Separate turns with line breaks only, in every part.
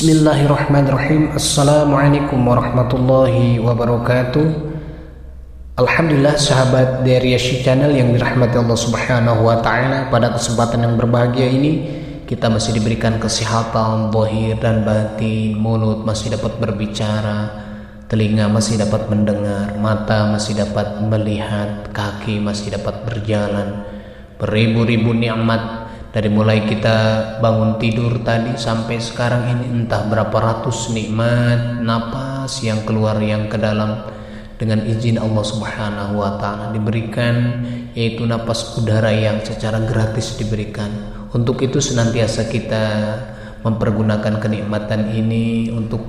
Bismillahirrahmanirrahim. Assalamualaikum warahmatullahi wabarakatuh. Alhamdulillah sahabat dari Yashi Channel yang dirahmati Allah Subhanahu wa taala, pada kesempatan yang berbahagia ini kita masih diberikan kesehatan zahir dan batin, mulut masih dapat berbicara, telinga masih dapat mendengar, mata masih dapat melihat, kaki masih dapat berjalan, beribu-ribu nikmat. Dari mulai kita bangun tidur tadi sampai sekarang ini, entah berapa ratus nikmat napas yang keluar yang ke dalam dengan izin Allah Subhanahu wa taala diberikan, yaitu napas udara yang secara gratis diberikan. Untuk itu senantiasa kita mempergunakan kenikmatan ini untuk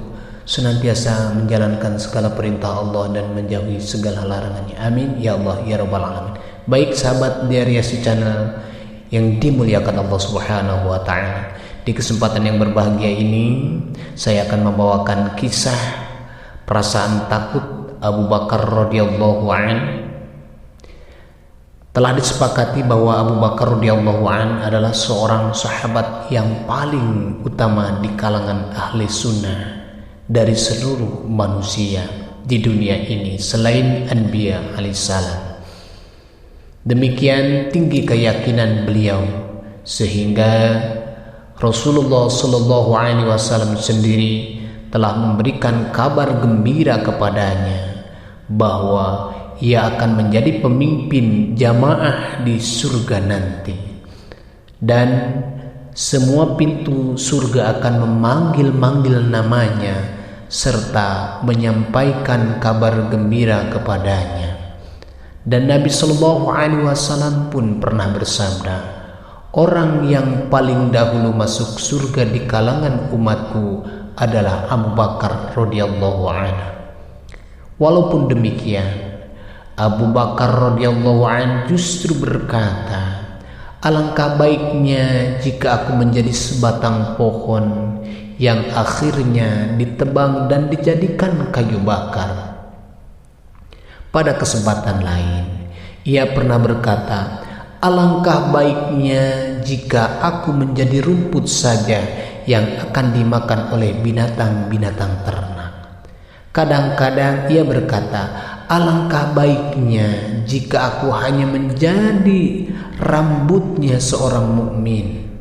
senantiasa menjalankan segala perintah Allah dan menjauhi segala larangannya. Amin ya Allah ya rabbal alamin. Baik sahabat dari Yashi Channel yang dimuliakan Allah Subhanahu wa taala, di kesempatan yang berbahagia ini saya akan membawakan kisah perasaan takut Abu Bakar radhiyallahu an. Telah disepakati bahwa Abu Bakar radhiyallahu an adalah seorang sahabat yang paling utama di kalangan ahli sunnah dari seluruh manusia di dunia ini selain Anbiya alaihissalam. Demikian tinggi keyakinan beliau sehingga Rasulullah Shallallahu Alaihi Wasallam sendiri telah memberikan kabar gembira kepadanya bahwa ia akan menjadi pemimpin jamaah di surga nanti, dan semua pintu surga akan memanggil-manggil namanya serta menyampaikan kabar gembira kepadanya. Dan Nabi Shallallahu Alaihi Wasallam pun pernah bersabda, orang yang paling dahulu masuk surga di kalangan umatku adalah Abu Bakar radhiyallahu anhu. Walaupun demikian, Abu Bakar radhiyallahu anhu justru berkata, alangkah baiknya jika aku menjadi sebatang pohon yang akhirnya ditebang dan dijadikan kayu bakar. Pada kesempatan lain, ia pernah berkata, alangkah baiknya jika aku menjadi rumput saja yang akan dimakan oleh binatang-binatang ternak. Kadang-kadang ia berkata, alangkah baiknya jika aku hanya menjadi rambutnya seorang mukmin.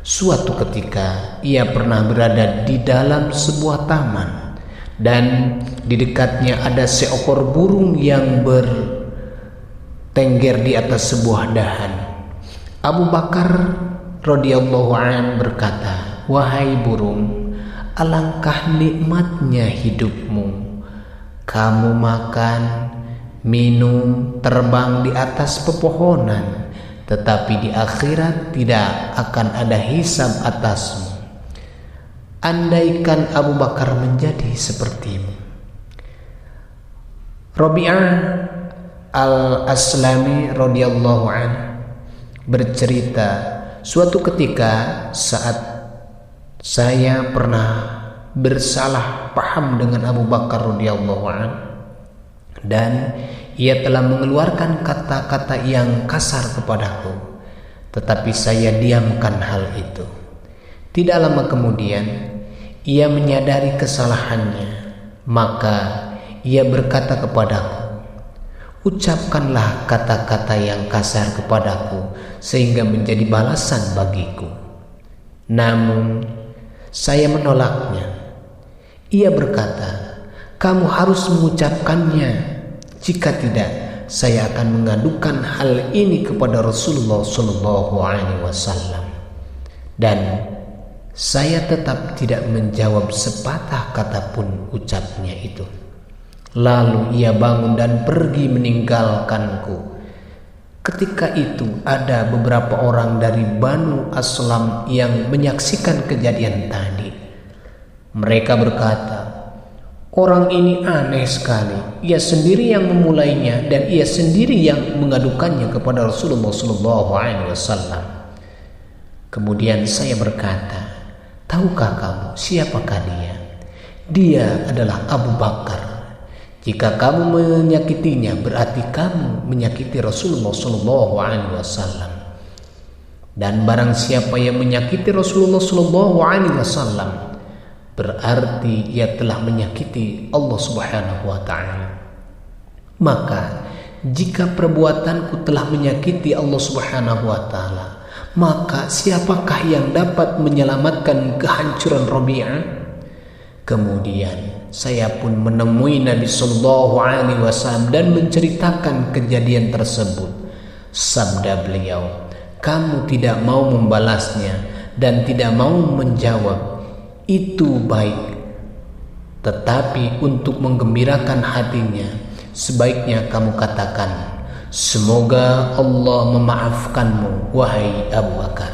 Suatu ketika ia pernah berada di dalam sebuah taman, dan di dekatnya ada seekor burung yang bertengger di atas sebuah dahan. Abu Bakar radhiyallahu an berkata, wahai burung, alangkah nikmatnya hidupmu. Kamu makan, minum, terbang di atas pepohonan, tetapi di akhirat tidak akan ada hisab atasmu. Andaikan Abu Bakar menjadi sepertimu. Rabi'ah al-Aslami radhiyallahu anhu bercerita, suatu ketika saat saya pernah bersalah paham dengan Abu Bakar radhiyallahu anhu, dan ia telah mengeluarkan kata-kata yang kasar kepadaku, tetapi saya diamkan hal itu. Tidak lama kemudian ia menyadari kesalahannya, maka ia berkata kepadaku, ucapkanlah kata-kata yang kasar kepadaku sehingga menjadi balasan bagiku. Namun saya menolaknya. Ia berkata, kamu harus mengucapkannya, jika tidak saya akan mengadukan hal ini kepada Rasulullah Shallallahu Alaihi Wasallam. Dan saya tetap tidak menjawab sepatah kata pun ucapnya itu. Lalu ia bangun dan pergi meninggalkanku. Ketika itu ada beberapa orang dari Banu Aslam yang menyaksikan kejadian tadi. Mereka berkata, orang ini aneh sekali. Ia sendiri yang memulainya dan ia sendiri yang mengadukannya kepada Rasulullah SAW. Kemudian saya berkata, tahukah kamu siapakah dia? Dia adalah Abu Bakar. Jika kamu menyakitinya, berarti kamu menyakiti Rasulullah SAW. Dan barang siapa yang menyakiti Rasulullah SAW, berarti ia telah menyakiti Allah Subhanahu wa ta'ala. Maka jika perbuatanku telah menyakiti Allah Subhanahu wa ta'ala, maka siapakah yang dapat menyelamatkan kehancuran Rabi'ah? Kemudian saya pun menemui Nabi Sallallahu Alaihi Wasallam dan menceritakan kejadian tersebut. Sabda beliau, kamu tidak mau membalasnya dan tidak mau menjawab, itu baik. Tetapi untuk menggembirakan hatinya, sebaiknya kamu katakan, semoga Allah memaafkanmu, wahai Abu Bakar.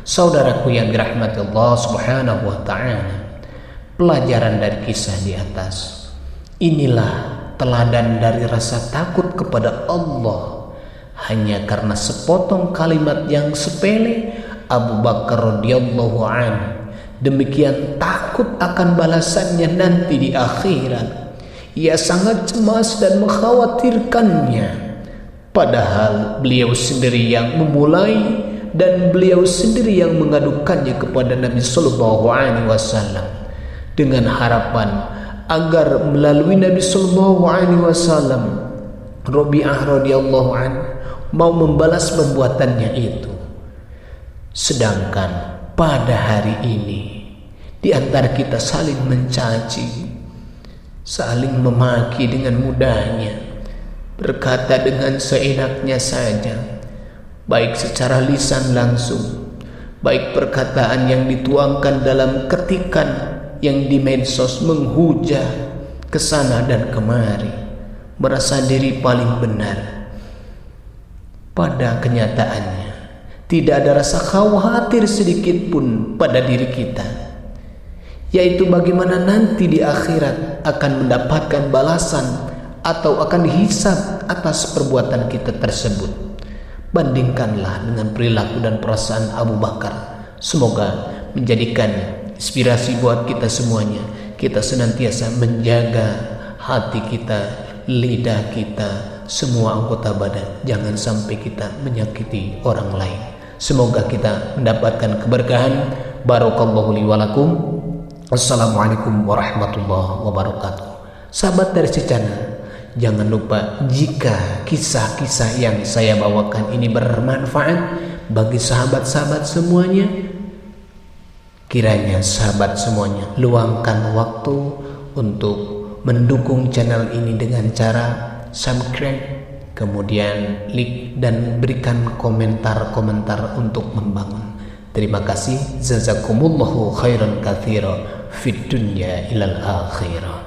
Saudaraku yang dirahmati Allah Subhanahu wa ta'ala, pelajaran dari kisah di atas, inilah teladan dari rasa takut kepada Allah. Hanya karena sepotong kalimat yang sepele, Abu Bakar radhiyallahu anhu demikian takut akan balasannya nanti di akhirat. Ia sangat cemas dan mengkhawatirkannya, padahal beliau sendiri yang memulai dan beliau sendiri yang mengadukannya kepada Nabi Sallallahu Alaihi Wasallam dengan harapan agar melalui Nabi Sallallahu Alaihi Wasallam Rabi'ah radhiyallahu anhu mau membalas perbuatannya itu. Sedangkan pada hari ini di antara kita saling mencaci, saling memaki dengan mudahnya, berkata dengan seenaknya saja, baik secara lisan langsung, baik perkataan yang dituangkan dalam ketikan yang di medsos, menghujat ke sana dan kemari, merasa diri paling benar. Pada kenyataannya tidak ada rasa khawatir sedikit pun pada diri kita, yaitu bagaimana nanti di akhirat akan mendapatkan balasan atau akan dihisab atas perbuatan kita tersebut. Bandingkanlah dengan perilaku dan perasaan Abu Bakar. Semoga menjadikan inspirasi buat kita semuanya. Kita senantiasa menjaga hati kita, lidah kita, semua anggota badan, jangan sampai kita menyakiti orang lain. Semoga kita mendapatkan keberkahan. Barakallahu li wa lakum. Assalamualaikum warahmatullahi wabarakatuh. Sahabat dari channel, jangan lupa jika kisah-kisah yang saya bawakan ini bermanfaat bagi sahabat-sahabat semuanya, kiranya sahabat semuanya luangkan waktu untuk mendukung channel ini dengan cara subscribe, kemudian like dan berikan komentar-komentar untuk membangun. Terima kasih. Jazakumullahu khairan katsira fid dunya ilal akhirah.